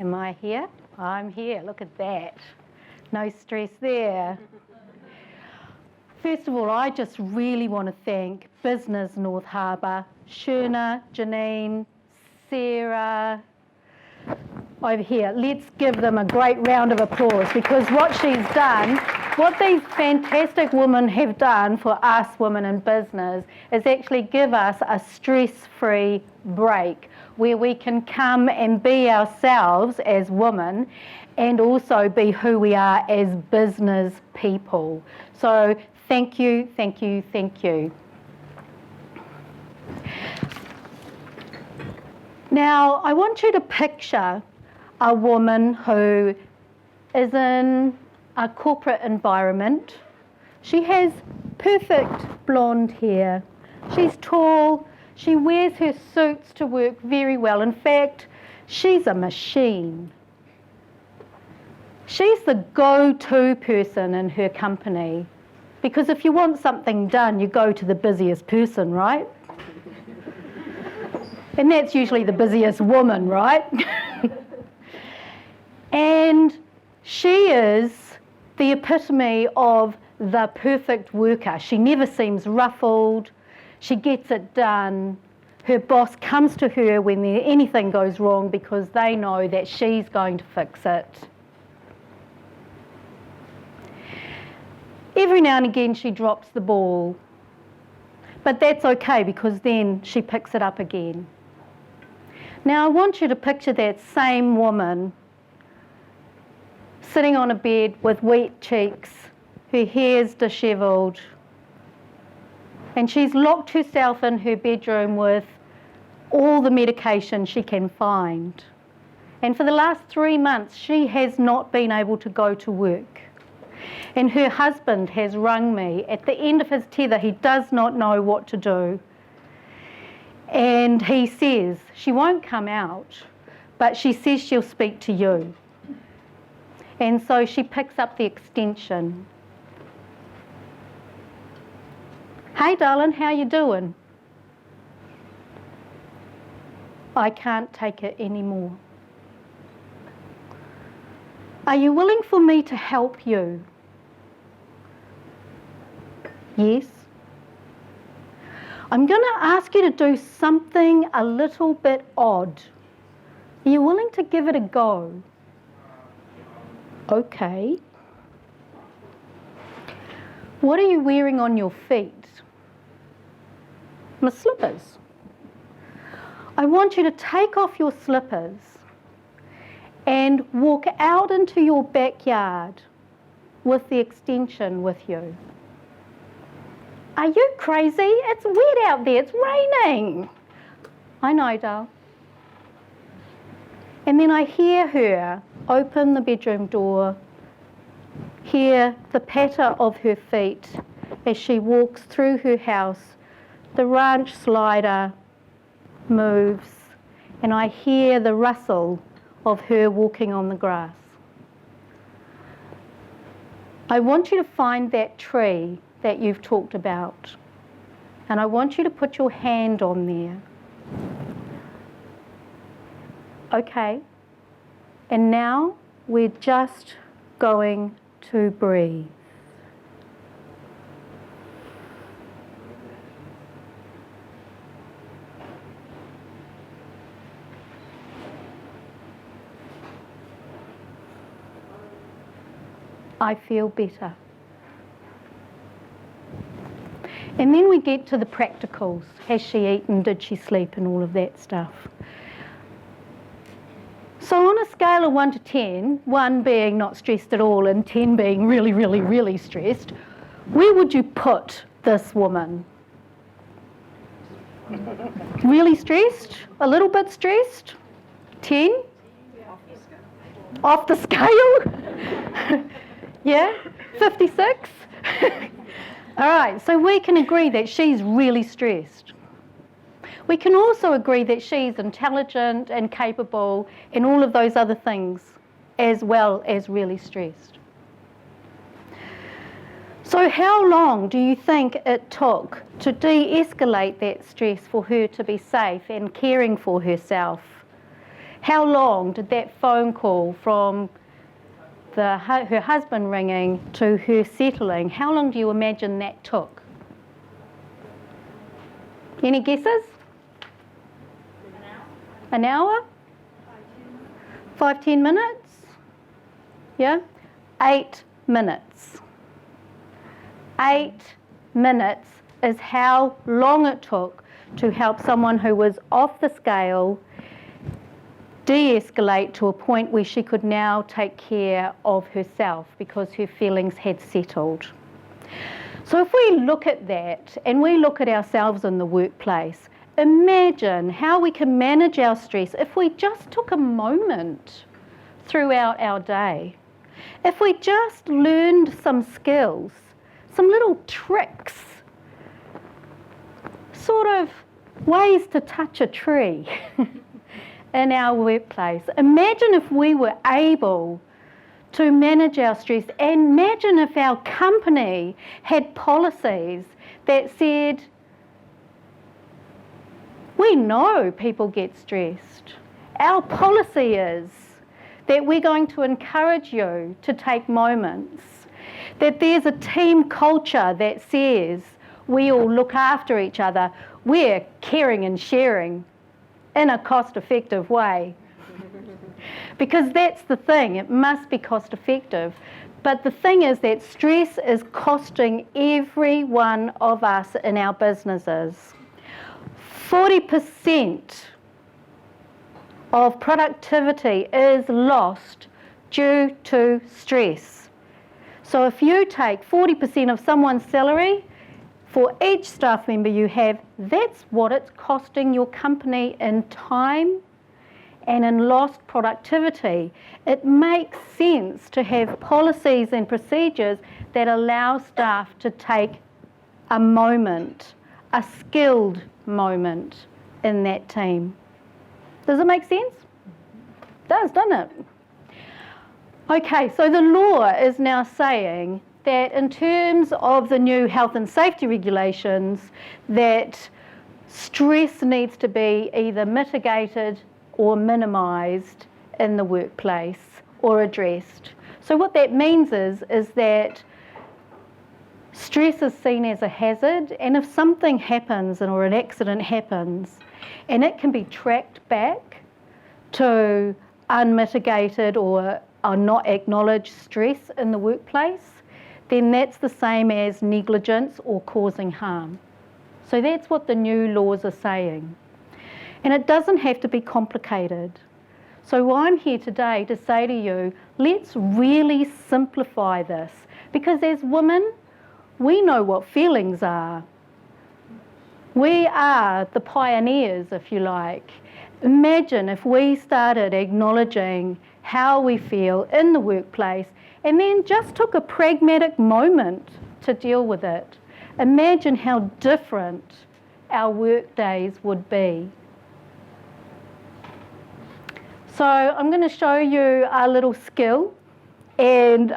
Am I here? I'm here. Look at that. No stress there. First of all, I just really want to thank Business North Harbour, Sherna, Janine, Sarah, over here. Let's give them a great round of applause, because what she's done, what these fantastic women have done for us women in business is actually give us a stress-free break where we can come and be ourselves as women and also be who we are as business people. So thank you, thank you, thank you. Now, I want you to picture a woman who is in a corporate environment. She has perfect blonde hair. She's tall. She wears her suits to work very well. In fact, she's a machine. She's the go-to person in her company, because if you want something done, you go to the busiest person, right? And that's usually the busiest woman, right? And she is the epitome of the perfect worker. She never seems ruffled. She gets it done. Her boss comes to her when anything goes wrong because they know that she's going to fix it. Every now and again she drops the ball, but that's okay because then she picks it up again. Now I want you to picture that same woman sitting on a bed with wet cheeks, her hair's dishevelled, and she's locked herself in her bedroom with all the medication she can find. And for the last 3 months, she has not been able to go to work. And her husband has rung me. At the end of his tether, he does not know what to do. And he says, she won't come out, but she says she'll speak to you. And so she picks up the extension. Hey, darling, how you doing? I can't take it anymore. Are you willing for me to help you? Yes. I'm going to ask you to do something a little bit odd. Are you willing to give it a go? Okay. What are you wearing on your feet? My slippers. I want you to take off your slippers and walk out into your backyard with the extension with you. Are you crazy? It's wet out there. It's raining. I know, doll. And then I hear her open the bedroom door, hear the patter of her feet as she walks through her house. The ranch slider moves, and I hear the rustle of her walking on the grass. I want you to find that tree that you've talked about, and I want you to put your hand on there. Okay, and now we're just going to breathe. I feel better. And then we get to the practicals. Has she eaten? Did she sleep? And all of that stuff. So on a scale of 1 to 10, 1 being not stressed at all and 10 being really, really, really stressed, where would you put this woman? Really stressed? A little bit stressed? 10? Off the scale? Yeah? 56? All right, so we can agree that she's really stressed. We can also agree that she's intelligent and capable and all of those other things, as well as really stressed. So how long do you think it took to de-escalate that stress for her to be safe and caring for herself? How long did that phone call from her husband ringing to her settling, how long do you imagine that took? Any guesses? An hour? 5-10 minutes? Yeah? 8 minutes. 8 minutes is how long it took to help someone who was off the scale de-escalate to a point where she could now take care of herself because her feelings had settled. So if we look at that and we look at ourselves in the workplace, imagine how we can manage our stress if we just took a moment throughout our day. If we just learned some skills, some little tricks, sort of ways to touch a tree in our workplace. Imagine if we were able to manage our stress, and imagine if our company had policies that said, we know people get stressed. Our policy is that we're going to encourage you to take moments, that there's a team culture that says we all look after each other, we're caring and sharing in a cost-effective way. Because that's the thing, it must be cost-effective. But the thing is that stress is costing every one of us in our businesses. 40% of productivity is lost due to stress. So if you take 40% of someone's salary, for each staff member you have, that's what it's costing your company in time and in lost productivity. It makes sense to have policies and procedures that allow staff to take a moment, a skilled moment in that team. Does it make sense? It does, doesn't it? Okay, so the law is now saying that in terms of the new health and safety regulations, that stress needs to be either mitigated or minimised in the workplace or addressed. So what that means is that stress is seen as a hazard, and if something happens or an accident happens and it can be tracked back to unmitigated or not acknowledged stress in the workplace, then that's the same as negligence or causing harm. So that's what the new laws are saying. And it doesn't have to be complicated. So I'm here today to say to you, let's really simplify this. Because as women, we know what feelings are. We are the pioneers, if you like. Imagine if we started acknowledging how we feel in the workplace and then just took a pragmatic moment to deal with it. Imagine how different our work days would be. So I'm going to show you a little skill, and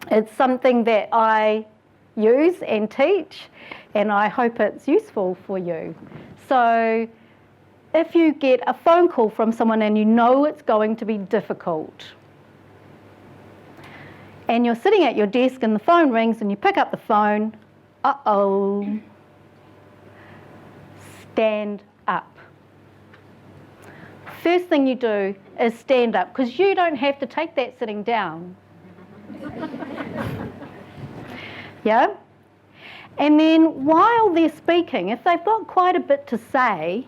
it's something that I use and teach, and I hope it's useful for you. So if you get a phone call from someone and you know it's going to be difficult, and you're sitting at your desk and the phone rings and you pick up the phone, stand up. First thing you do is stand up, because you don't have to take that sitting down. Yeah? And then while they're speaking, if they've got quite a bit to say,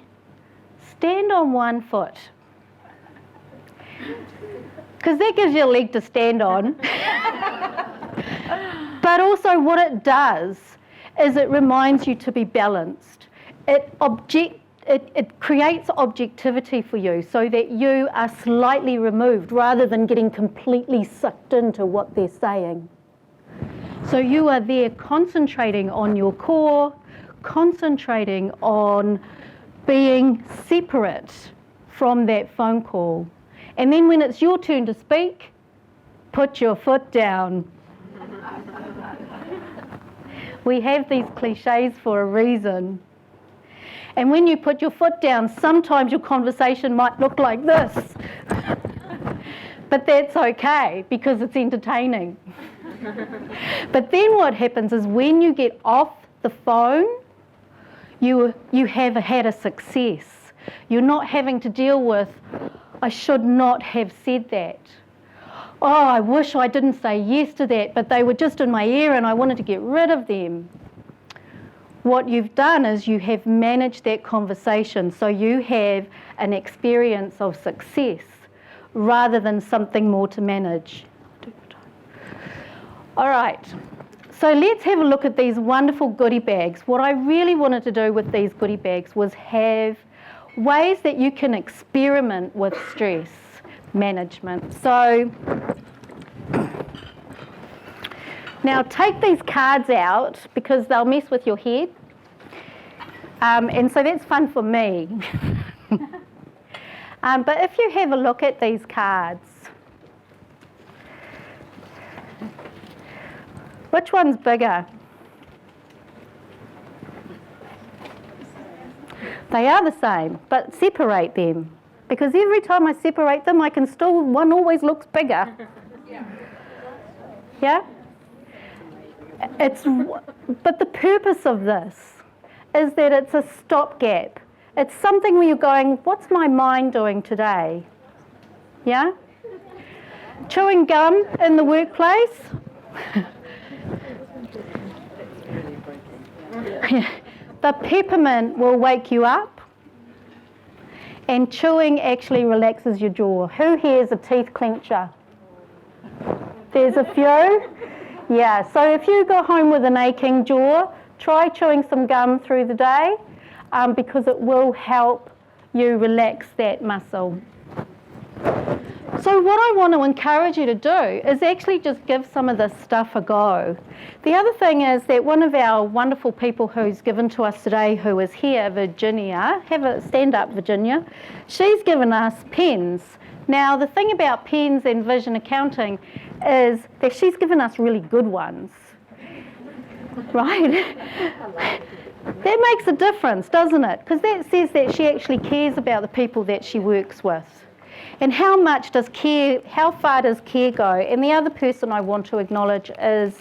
stand on one foot. Because that gives you a leg to stand on. But also what it does is it reminds you to be balanced. It creates objectivity for you so that you are slightly removed rather than getting completely sucked into what they're saying. So you are there concentrating on your core, concentrating on being separate from that phone call. And then when it's your turn to speak, put your foot down. We have these cliches for a reason. And when you put your foot down, sometimes your conversation might look like this. But that's okay because it's entertaining. But then what happens is when you get off the phone, you have had a success. You're not having to deal with, I should not have said that. Oh, I wish I didn't say yes to that, but they were just in my ear and I wanted to get rid of them. What you've done is you have managed that conversation, so you have an experience of success rather than something more to manage. All right, so let's have a look at these wonderful goodie bags. What I really wanted to do with these goodie bags was have ways that you can experiment with stress management. So now take these cards out because they'll mess with your head. And so that's fun for me. But if you have a look at these cards, which one's bigger? They are the same, but separate them. Because every time I separate them, I can still, one always looks bigger. Yeah? But the purpose of this is that it's a stopgap. It's something where you're going, what's my mind doing today? Yeah? Chewing gum in the workplace? The peppermint will wake you up, and chewing actually relaxes your jaw. Who here is a teeth clencher? There's a few. Yeah, so if you go home with an aching jaw, try chewing some gum through the day because it will help you relax that muscle. So what I want to encourage you to do is actually just give some of this stuff a go. The other thing is that one of our wonderful people who's given to us today, who is here, Virginia, have a stand up, Virginia, she's given us pens. Now the thing about pens and vision accounting is that she's given us really good ones, right? That makes a difference, doesn't it? Because that says that she actually cares about the people that she works with. And how far does care go? And the other person I want to acknowledge is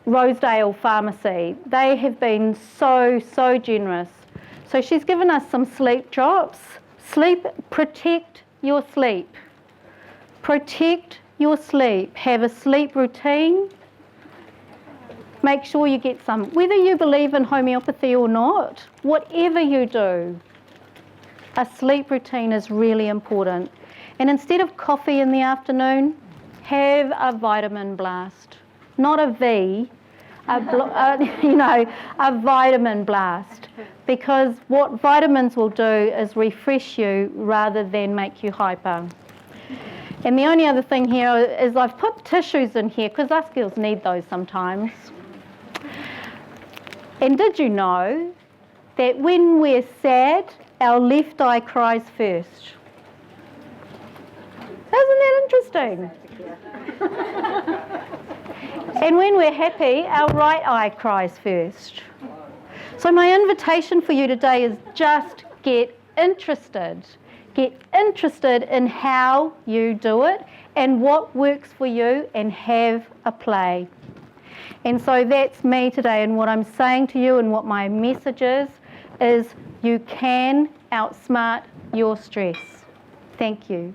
Rosedale Pharmacy. They have been so generous. So she's given us some sleep drops. Protect your sleep. Protect your sleep. Have a sleep routine. Make sure you get some. Whether you believe in homeopathy or not, whatever you do, a sleep routine is really important. And instead of coffee in the afternoon, have a vitamin blast. Not a V, a vitamin blast. Because what vitamins will do is refresh you rather than make you hyper. And the only other thing here is I've put tissues in here because us girls need those sometimes. And did you know that when we're sad, our left eye cries first? Isn't that interesting? And when we're happy, our right eye cries first. So my invitation for you today is just get interested. Get interested in how you do it and what works for you and have a play. And so that's me today, and what I'm saying to you and what my message is you can outsmart your stress. Thank you.